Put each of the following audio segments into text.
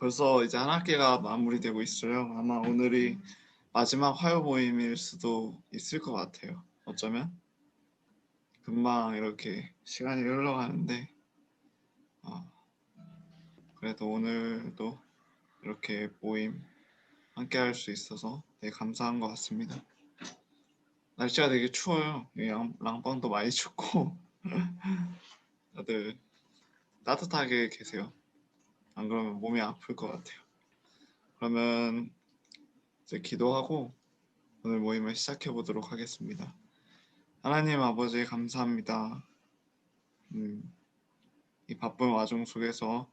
벌써 이제 한 학기가 마무리되고 있어요. 아마 오늘이 마지막 화요 모임일 수도 있을 것 같아요. 어쩌면 금방 이렇게 시간이 흘러가는데 그래도 오늘도 이렇게 모임 함께 할 수 있어서 되게 감사한 것 같습니다. 날씨가 되게 추워요. 랑방도 많이 춥고 다들 따뜻하게 계세요. 안 그러면 몸이 아플 것 같아요. 그러면 이제 기도하고 오늘 모임을 시작해 보도록 하겠습니다. 하나님 아버지 감사합니다. 이 바쁜 와중 속에서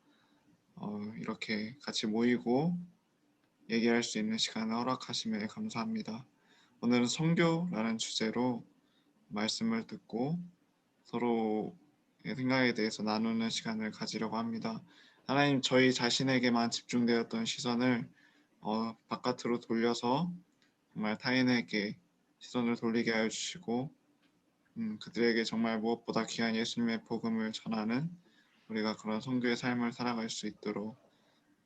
이렇게 같이 모이고 얘기할 수 있는 시간을 허락하심에 감사합니다. 오늘은 선교라는 주제로 말씀을 듣고 서로의 생각에 대해서 나누는 시간을 가지려고 합니다. 하나님, 저희 자신에게만 집중되었던 시선을 바깥으로 돌려서 정말 타인에게 시선을 돌리게 하여 주시고 그들에게 정말 무엇보다 귀한 예수님의 복음을 전하는 우리가 그런 선교의 삶을 살아갈 수 있도록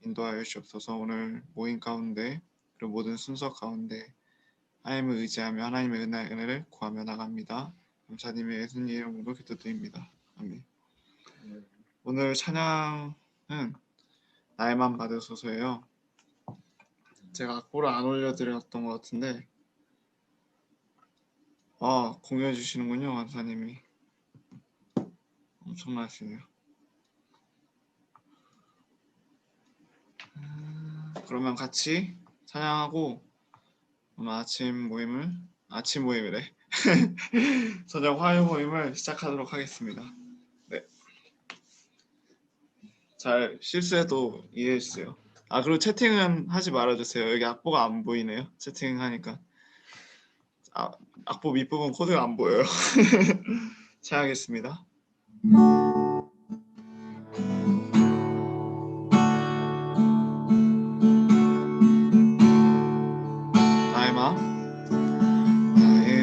인도하여 주옵소서. 오늘 모임 가운데 그리고 모든 순서 가운데 하나님을 의지하며 하나님의 은혜를 구하며 나갑니다. 감사님의 예수님 이름으로 기도드립니다. 아멘. 오늘 찬양은 나에만 받으소서예요. 제가 악보를 안 올려드렸던 것 같은데 공유해 주시는군요. 원사님이 엄청나시네요. 그러면 같이 찬양하고 오늘 아침 모임이래 저녁 화요 모임을 시작하도록 하겠습니다. 네, 잘 실수해도 이해해 주세요. 그리고 채팅은 하지 말아주세요. 여기 악보가 안 보이네요. 채팅하니까 악보 밑부분 코드가 안 보여요. 시작하겠습니다. 나의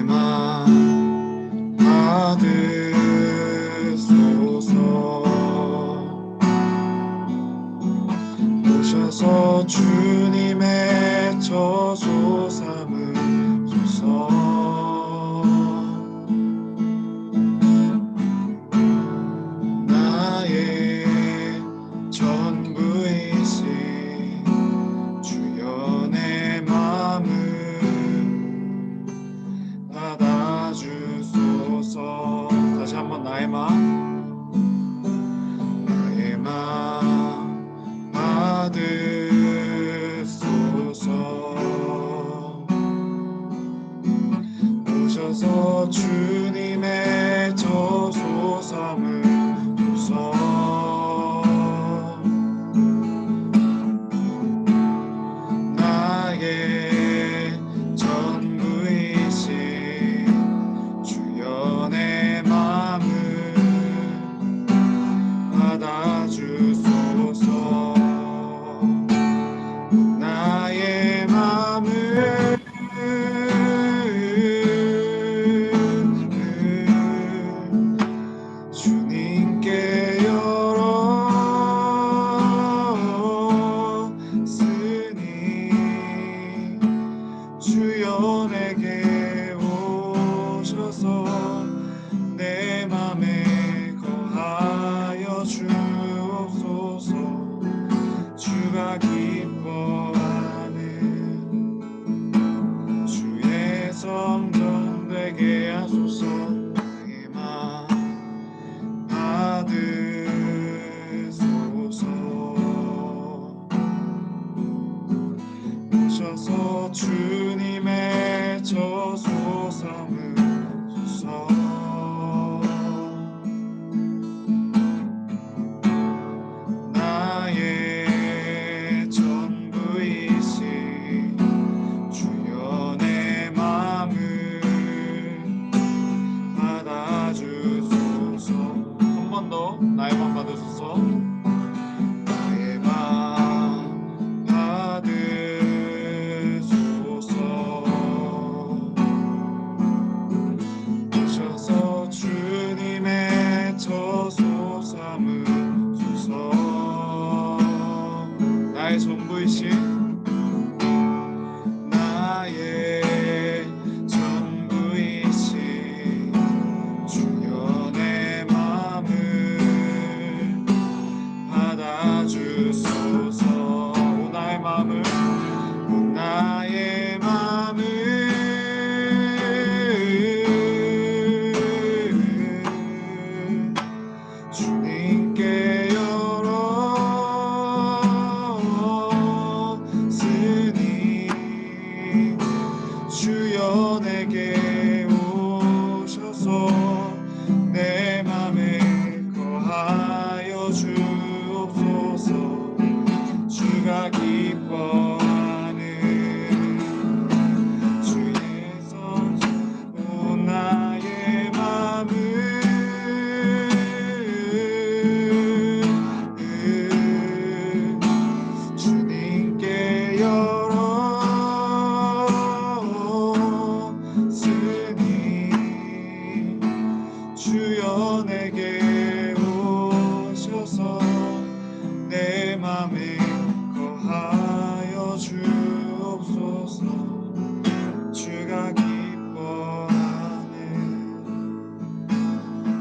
마음 받으소서. 오셔서 주님의 저소 삼으소서. 나의 전부이신 주여 내 맘을 받아주소서. 다시 한번 나의 마음 받으소서. 오셔서 주님의 저소 삼으소서. 나의 전부이신 주여 내 맘을 받아주소서. 나의 맘을 주님께 열었으니 주여 내게 오셔서 내 맘에 거하여 주옵소서. 주가 기뻐하는 주의 성전 되게 하소서. 나의 마음 받으소서. 오셔서 주님의 저소 삼으소서. 나의 전부이신 주여 내 맘을 받아주소서. 한 번 더 나의 맘 받으소서. 나의 맘 받으소서. 나의 전부이신 나의 전부이신 주여 내 맘을 받아주소서. 오 나의 맘을 오 나의 맘을 주님께 열었으니 주여 내게 오셔서 내 맘에 거하여 주옵소서. 주가 기뻐하는 주의 선 오 나의 맘을 주님께 열었으니 주여 내게 오셔서 내 맘에 거하여 주옵소서. 주가 기뻐하는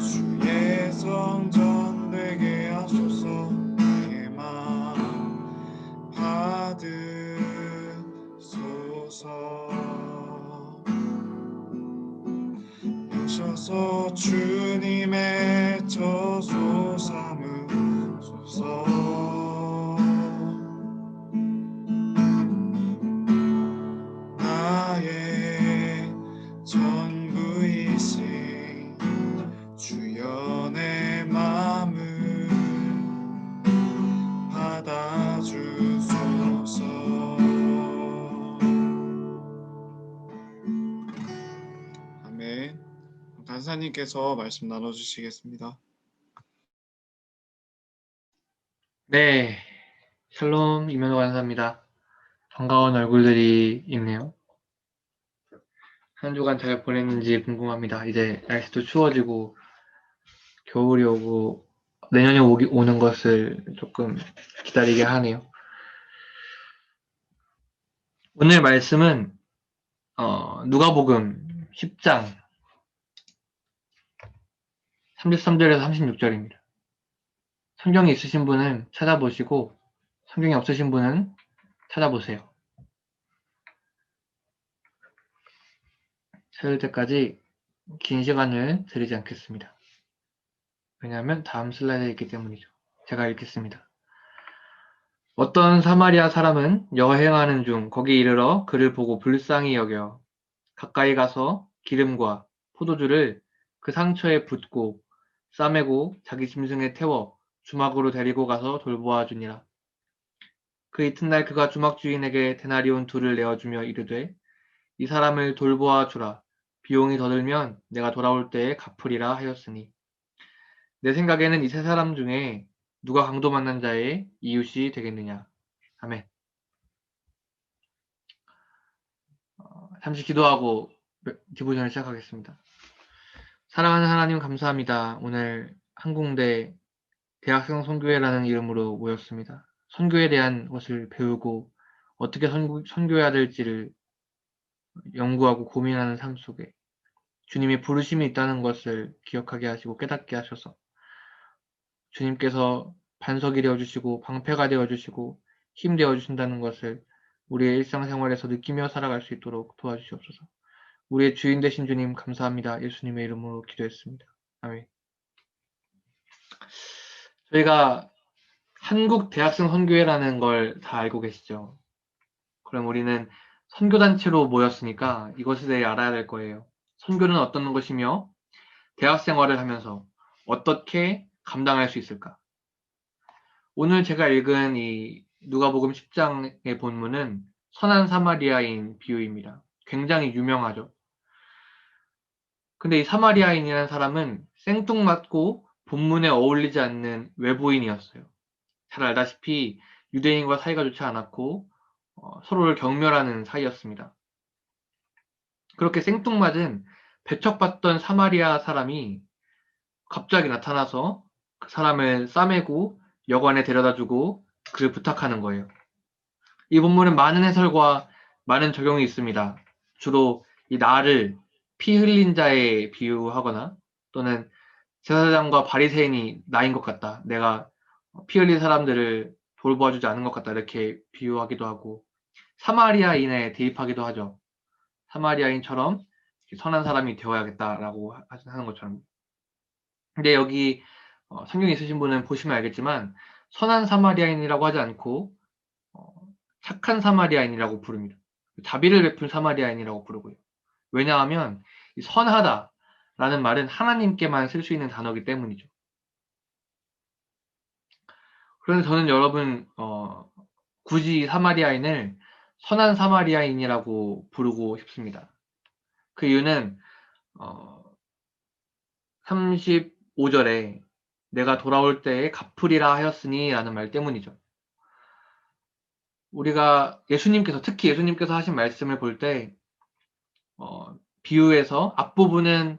주의 성전 되게 하소서. 나의 맘 받으소서. 오셔서 주님의 저소 삼으소서. 나의 전부이신 주여 내 맘을 받아주소서. 아멘. 간사님께서 말씀 나눠주시겠습니다. 네, 샬롬 이면호 간사입니다. 반가운 얼굴들이 있네요. 한 주간 잘 보냈는지 궁금합니다. 이제 날씨도 추워지고 겨울이 오고 내년이 오는 것을 조금 기다리게 하네요. 오늘 말씀은 누가복음 10장 33절에서 36절입니다. 성경이 있으신 분은 찾아보시고 성경이 없으신 분은 찾아보세요. 찾을 때까지 긴 시간을 드리지 않겠습니다. 왜냐하면 다음 슬라이드에 있기 때문이죠. 제가 읽겠습니다. 어떤 사마리아 사람은 여행하는 중 거기 이르러 그를 보고 불쌍히 여겨 가까이 가서 기름과 포도주를 그 상처에 붓고 싸매고 자기 짐승에 태워 주막으로 데리고 가서 돌보아 주니라. 그 이튿날 그가 주막 주인에게 데나리온 2를 내어주며 이르되 이 사람을 돌보아 주라. 비용이 더 들면 내가 돌아올 때에 갚으리라 하였으니 내 생각에는 이 세 사람 중에 누가 강도 만난 자의 이웃이 되겠느냐. 아멘. 잠시 기도하고 디보션을 시작하겠습니다. 사랑하는 하나님 감사합니다. 오늘 한국대 대학생 선교회라는 이름으로 모였습니다. 선교에 대한 것을 배우고 어떻게 선교해야 될지를 연구하고 고민하는 삶 속에 주님의 부르심이 있다는 것을 기억하게 하시고 깨닫게 하셔서 주님께서 반석이 되어주시고 방패가 되어주시고 힘 되어주신다는 것을 우리의 일상생활에서 느끼며 살아갈 수 있도록 도와주시옵소서. 우리의 주인 되신 주님 감사합니다. 예수님의 이름으로 기도했습니다. 아멘. 저희가 한국 대학생 선교회라는 걸 다 알고 계시죠? 그럼 우리는 선교단체로 모였으니까 이것에 대해 알아야 될 거예요. 선교는 어떤 것이며 대학생활을 하면서 어떻게 감당할 수 있을까? 오늘 제가 읽은 이 누가복음 10장의 본문은 선한 사마리아인 비유입니다. 굉장히 유명하죠. 근데 이 사마리아인이라는 사람은 생뚱맞고 본문에 어울리지 않는 외부인이었어요. 잘 알다시피 유대인과 사이가 좋지 않았고 서로를 경멸하는 사이였습니다. 그렇게 생뚱맞은 배척받던 사마리아 사람이 갑자기 나타나서 그 사람을 싸매고 여관에 데려다주고 그를 부탁하는 거예요. 이 본문은 많은 해설과 많은 적용이 있습니다. 주로 이 나를 피 흘린 자에 비유하거나 또는 제사장과 바리새인이 나인 것 같다. 내가 피 흘린 사람들을 돌보아주지 않은 것 같다. 이렇게 비유하기도 하고 사마리아인에 대입하기도 하죠. 사마리아인처럼 선한 사람이 되어야겠다라고 하는 것처럼. 근데 여기 성경에 있으신 분은 보시면 알겠지만 선한 사마리아인이라고 하지 않고 어, 착한 사마리아인이라고 부릅니다. 자비를 베푼 사마리아인이라고 부르고요. 왜냐하면 이 선하다라는 말은 하나님께만 쓸 수 있는 단어이기 때문이죠. 그래서 저는 여러분 굳이 사마리아인을 선한 사마리아인이라고 부르고 싶습니다. 그 이유는 35절에 내가 돌아올 때에 갚으리라 하였으니 라는 말 때문이죠. 우리가 예수님께서 특히 예수님께서 하신 말씀을 볼 때 비유에서 앞부분은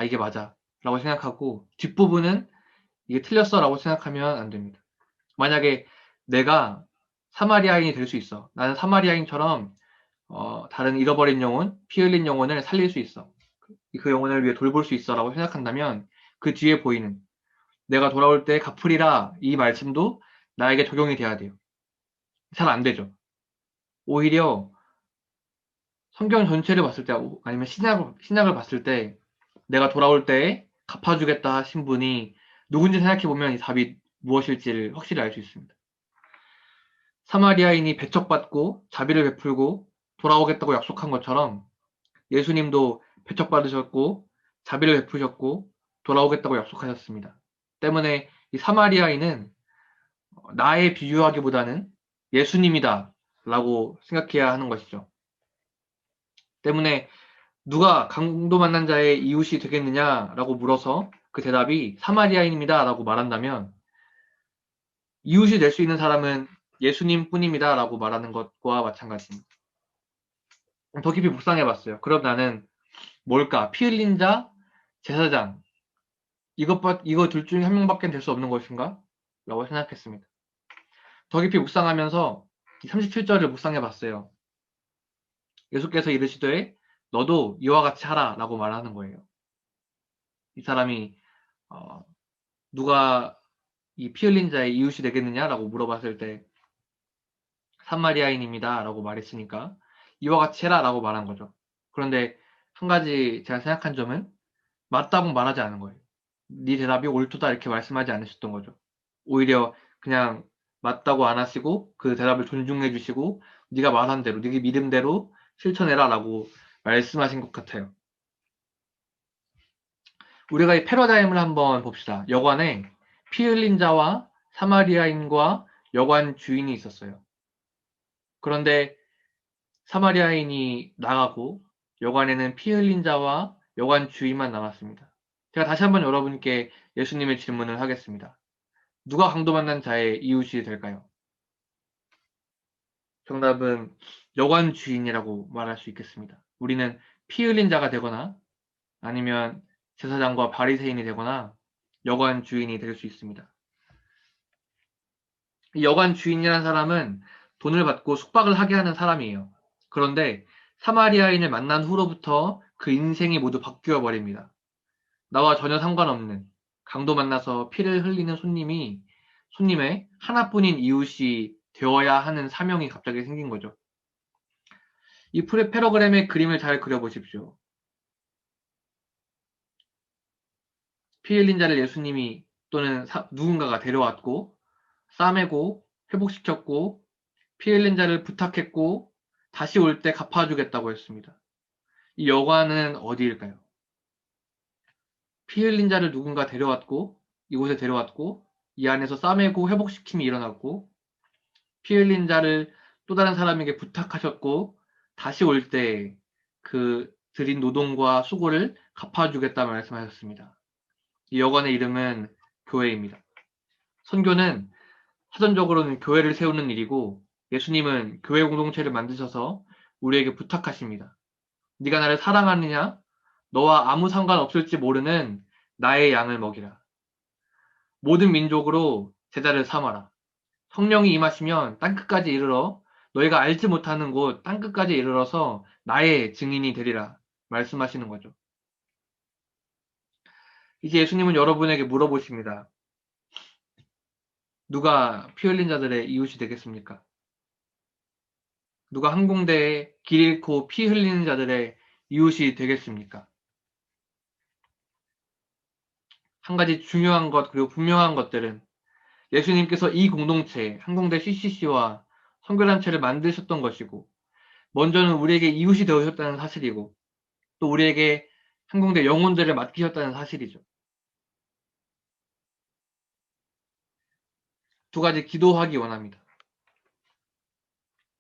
이게 맞아 라고 생각하고 뒷부분은 이게 틀렸어 라고 생각하면 안 됩니다. 만약에 내가 사마리아인이 될 수 있어. 나는 사마리아인처럼 다른 잃어버린 영혼, 피 흘린 영혼을 살릴 수 있어. 그 영혼을 위해 돌볼 수 있어 라고 생각한다면 그 뒤에 보이는 내가 돌아올 때 갚으리라 이 말씀도 나에게 적용이 돼야 돼요. 잘 안 되죠. 오히려 성경 전체를 봤을 때 아니면 신약을 봤을 때 내가 돌아올 때에 갚아주겠다 하신 분이 누군지 생각해보면 이 답이 무엇일지를 확실히 알 수 있습니다. 사마리아인이 배척받고 자비를 베풀고 돌아오겠다고 약속한 것처럼 예수님도 배척받으셨고 자비를 베푸셨고 돌아오겠다고 약속하셨습니다. 때문에 이 사마리아인은 나에 비유하기보다는 예수님이다 라고 생각해야 하는 것이죠. 때문에 누가 강도 만난 자의 이웃이 되겠느냐라고 물어서 그 대답이 사마리아인입니다 라고 말한다면 이웃이 될 수 있는 사람은 예수님 뿐입니다 라고 말하는 것과 마찬가지입니다. 더 깊이 묵상해 봤어요. 그럼 나는 뭘까? 피 흘린 자, 제사장 이거 둘 중에 한 명밖에 될 수 없는 것인가? 라고 생각했습니다. 더 깊이 묵상하면서 37절을 묵상해 봤어요. 예수께서 이르시되 너도 이와 같이 하라 라고 말하는 거예요. 이 사람이 누가 이 피 흘린 자의 이웃이 되겠느냐라고 물어봤을 때 사마리아인입니다 라고 말했으니까 이와 같이 해라 라고 말한 거죠. 그런데 한 가지 제가 생각한 점은 맞다고 말하지 않은 거예요. 네 대답이 옳다 이렇게 말씀하지 않으셨던 거죠. 오히려 그냥 맞다고 안 하시고 그 대답을 존중해 주시고 네가 말한 대로 네 믿음대로 실천해라 라고 말씀하신 것 같아요. 우리가 이 패러다임을 한번 봅시다. 여관에 피 흘린 자와 사마리아인과 여관 주인이 있었어요. 그런데 사마리아인이 나가고 여관에는 피 흘린 자와 여관 주인만 남았습니다. 제가 다시 한번 여러분께 예수님의 질문을 하겠습니다. 누가 강도 만난 자의 이웃이 될까요? 정답은 여관 주인이라고 말할 수 있겠습니다. 우리는 피 흘린 자가 되거나 아니면 제사장과 바리새인이 되거나 여관 주인이 될 수 있습니다. 이 여관 주인이라는 사람은 돈을 받고 숙박을 하게 하는 사람이에요. 그런데 사마리아인을 만난 후로부터 그 인생이 모두 바뀌어 버립니다. 나와 전혀 상관없는 강도 만나서 피를 흘리는 손님의 하나뿐인 이웃이 되어야 하는 사명이 갑자기 생긴 거죠. 이 패러그램의 그림을 잘 그려보십시오. 피 흘린 자를 예수님이 또는 누군가가 데려왔고 싸매고 회복시켰고 피 흘린 자를 부탁했고 다시 올 때 갚아주겠다고 했습니다. 이 여관은 어디일까요? 피 흘린 자를 누군가 데려왔고 이곳에 데려왔고 이 안에서 싸매고 회복시킴이 일어났고 피 흘린 자를 또 다른 사람에게 부탁하셨고 다시 올 때 그 드린 노동과 수고를 갚아주겠다 말씀하셨습니다. 이 여관의 이름은 교회입니다. 선교는 사전적으로는 교회를 세우는 일이고 예수님은 교회 공동체를 만드셔서 우리에게 부탁하십니다. 네가 나를 사랑하느냐? 너와 아무 상관없을지 모르는 나의 양을 먹이라. 모든 민족으로 제자를 삼아라. 성령이 임하시면 땅끝까지 이르러 너희가 알지 못하는 곳 땅끝까지 이르러서 나의 증인이 되리라 말씀하시는 거죠. 이제 예수님은 여러분에게 물어보십니다. 누가 피 흘린 자들의 이웃이 되겠습니까? 누가 한 공대에 길 잃고 피 흘리는 자들의 이웃이 되겠습니까? 한 가지 중요한 것 그리고 분명한 것들은 예수님께서 이 공동체 한공대 CCC와 선교단체를 만드셨던 것이고 먼저는 우리에게 이웃이 되어주셨다는 사실이고 또 우리에게 한공대 영혼들을 맡기셨다는 사실이죠. 두 가지 기도하기 원합니다.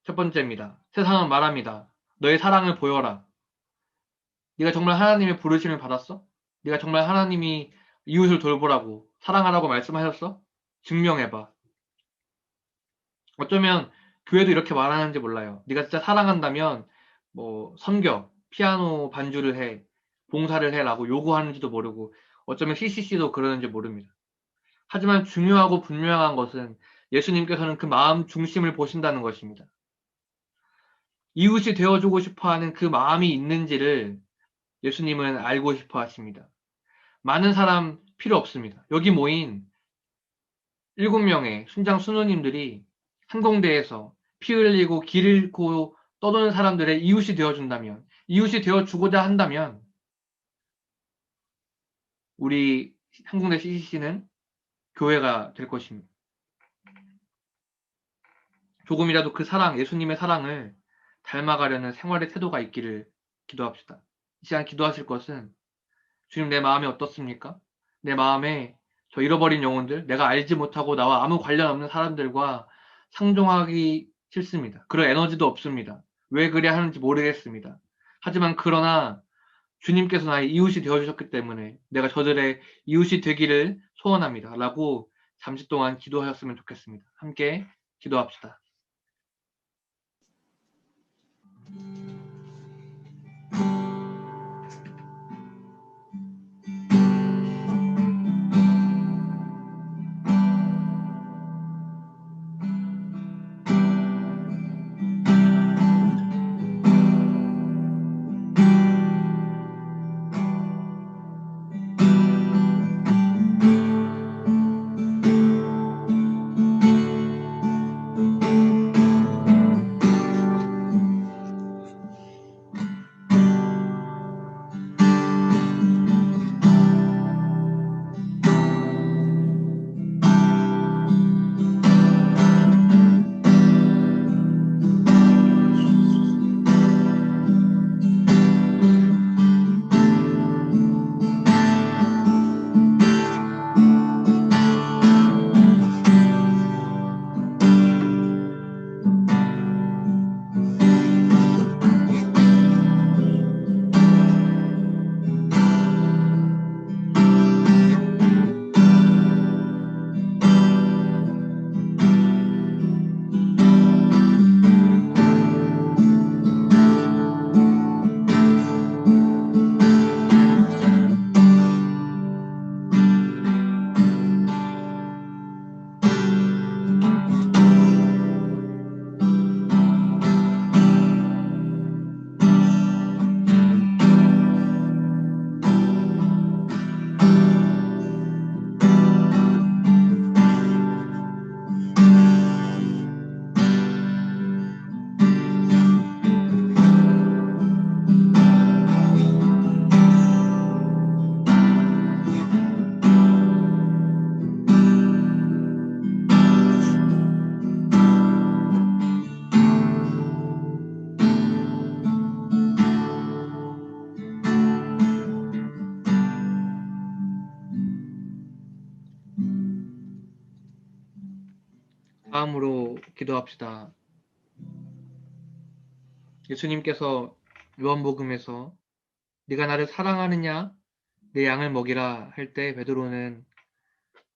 첫 번째입니다. 세상은 말합니다. 너의 사랑을 보여라. 네가 정말 하나님의 부르심을 받았어? 네가 정말 하나님이 이웃을 돌보라고 사랑하라고 말씀하셨어? 증명해봐. 어쩌면 교회도 이렇게 말하는지 몰라요. 네가 진짜 사랑한다면 뭐 섬겨, 피아노 반주를 해, 봉사를 해라고 요구하는지도 모르고 어쩌면 CCC도 그러는지 모릅니다. 하지만 중요하고 분명한 것은 예수님께서는 그 마음 중심을 보신다는 것입니다. 이웃이 되어주고 싶어하는 그 마음이 있는지를 예수님은 알고 싶어 하십니다. 많은 사람 필요 없습니다. 여기 모인 7명의 순장 순우님들이 한공대에서 피 흘리고 길 잃고 떠도는 사람들의 이웃이 되어준다면, 이웃이 되어주고자 한다면 우리 한공대 CCC는 교회가 될 것입니다. 조금이라도 그 사랑, 예수님의 사랑을 닮아가려는 생활의 태도가 있기를 기도합시다. 이 시간 기도하실 것은 주님 내 마음이 어떻습니까? 내 마음에 저 잃어버린 영혼들, 내가 알지 못하고 나와 아무 관련 없는 사람들과 상종하기 싫습니다. 그런 에너지도 없습니다. 왜 그래 하는지 모르겠습니다. 하지만 그러나 주님께서 나의 이웃이 되어주셨기 때문에 내가 저들의 이웃이 되기를 소원합니다. 라고 잠시 동안 기도하셨으면 좋겠습니다. 함께 기도합시다. 다음으로 기도합시다. 예수님께서 요한복음에서 네가 나를 사랑하느냐 내 양을 먹이라 할 때 베드로는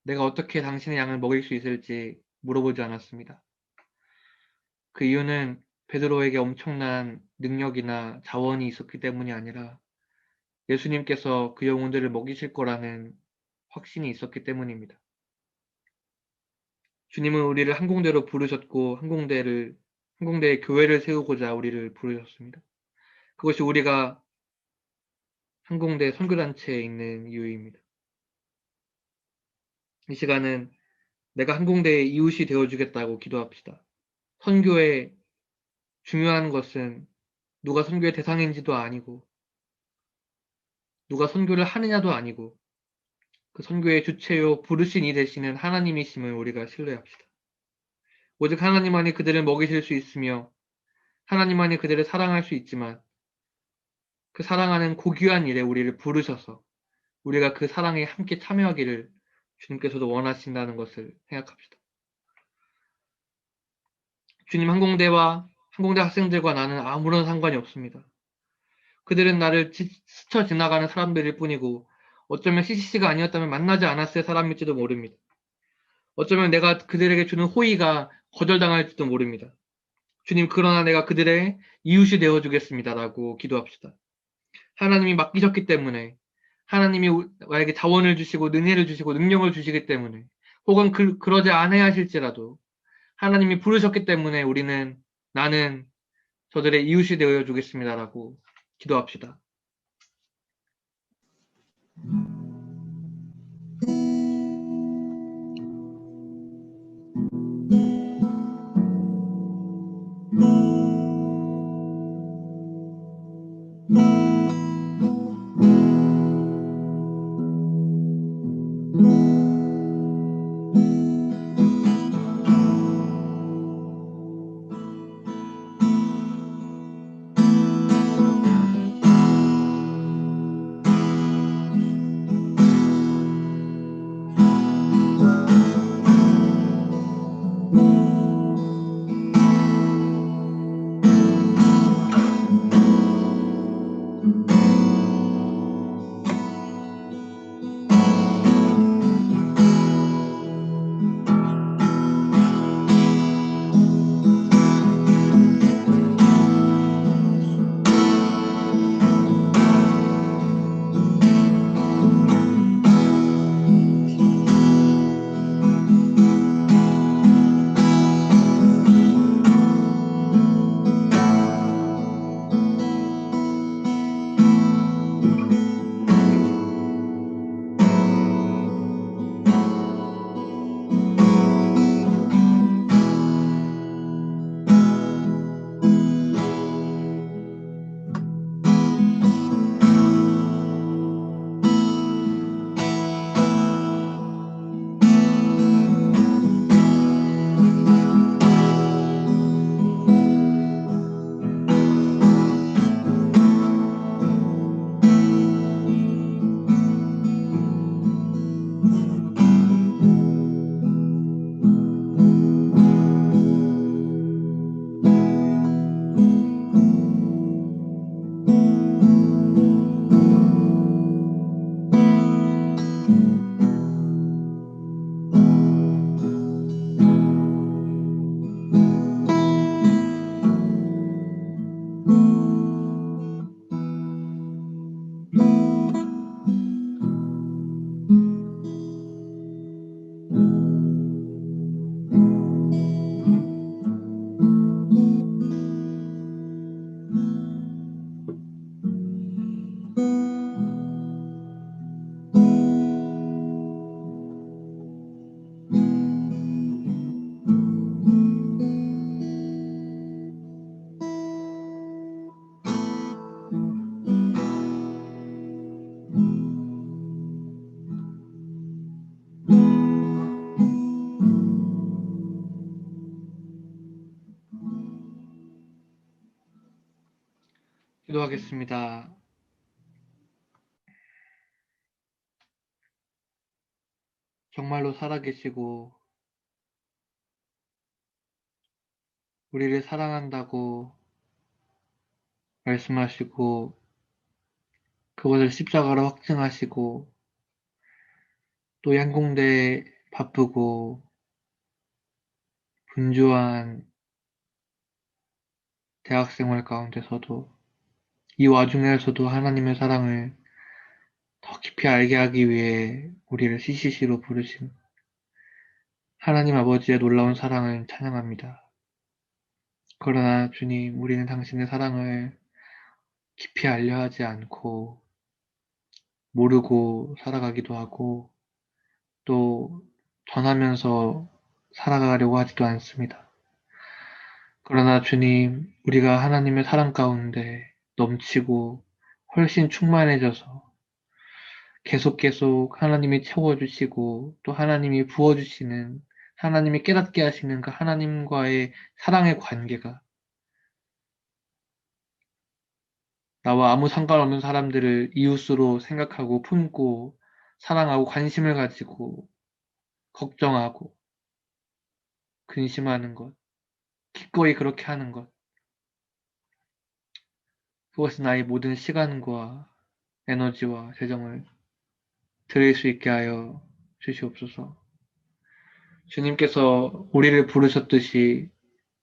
내가 어떻게 당신의 양을 먹일 수 있을지 물어보지 않았습니다. 그 이유는 베드로에게 엄청난 능력이나 자원이 있었기 때문이 아니라 예수님께서 그 영혼들을 먹이실 거라는 확신이 있었기 때문입니다. 주님은 우리를 한공대로 부르셨고 한공대를 한공대에 교회를 세우고자 우리를 부르셨습니다. 그것이 우리가 한공대 선교단체에 있는 이유입니다. 이 시간은 내가 한공대의 이웃이 되어주겠다고 기도합시다. 선교의 중요한 것은 누가 선교의 대상인지도 아니고 누가 선교를 하느냐도 아니고 그 선교의 주체요 부르신 이 되시는 하나님이심을 우리가 신뢰합시다. 오직 하나님만이 그들을 먹이실 수 있으며 하나님만이 그들을 사랑할 수 있지만 그 사랑하는 고귀한 일에 우리를 부르셔서 우리가 그 사랑에 함께 참여하기를 주님께서도 원하신다는 것을 생각합시다. 주님, 한공대 학생들과 나는 아무런 상관이 없습니다. 그들은 나를 스쳐 지나가는 사람들일 뿐이고 어쩌면 CCC가 아니었다면 만나지 않았을 사람일지도 모릅니다. 어쩌면 내가 그들에게 주는 호의가 거절당할지도 모릅니다. 주님, 그러나 내가 그들의 이웃이 되어주겠습니다라고 기도합시다. 하나님이 맡기셨기 때문에 하나님이 나에게 자원을 주시고 은혜를 주시고 능력을 주시기 때문에 혹은 그러지 않아야 하실지라도 하나님이 부르셨기 때문에 나는 저들의 이웃이 되어 주겠습니다라고 기도합시다. 기도하겠습니다. 정말로 살아계시고 우리를 사랑한다고 말씀하시고 그것을 십자가로 확증하시고 또 양공대에 바쁘고 분주한 대학생활 가운데서도 이 와중에서도 하나님의 사랑을 더 깊이 알게 하기 위해 우리를 CCC로 부르신 하나님 아버지의 놀라운 사랑을 찬양합니다. 그러나 주님, 우리는 당신의 사랑을 깊이 알려 하지 않고 모르고 살아가기도 하고 또 전하면서 살아가려고 하지도 않습니다. 그러나 주님, 우리가 하나님의 사랑 가운데 넘치고 훨씬 충만해져서 계속 하나님이 채워주시고 또 하나님이 부어주시는 하나님이 깨닫게 하시는 그 하나님과의 사랑의 관계가 나와 아무 상관없는 사람들을 이웃으로 생각하고 품고 사랑하고 관심을 가지고 걱정하고 근심하는 것, 기꺼이 그렇게 하는 것, 그것은 나의 모든 시간과 에너지와 재정을 드릴 수 있게 하여 주시옵소서. 주님께서 우리를 부르셨듯이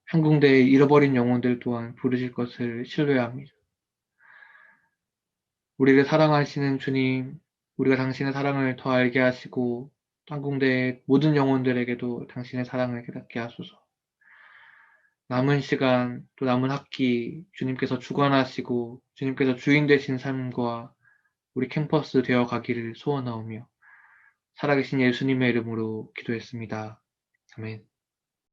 한 군데의 잃어버린 영혼들 또한 부르실 것을 신뢰합니다. 우리를 사랑하시는 주님, 우리가 당신의 사랑을 더 알게 하시고 한 군데의 모든 영혼들에게도 당신의 사랑을 깨닫게 하소서. 남은 시간 또 남은 학기 주님께서 주관하시고 주님께서 주인 되신 삶과 우리 캠퍼스 되어 가기를 소원하오며 살아계신 예수님의 이름으로 기도했습니다. 아멘.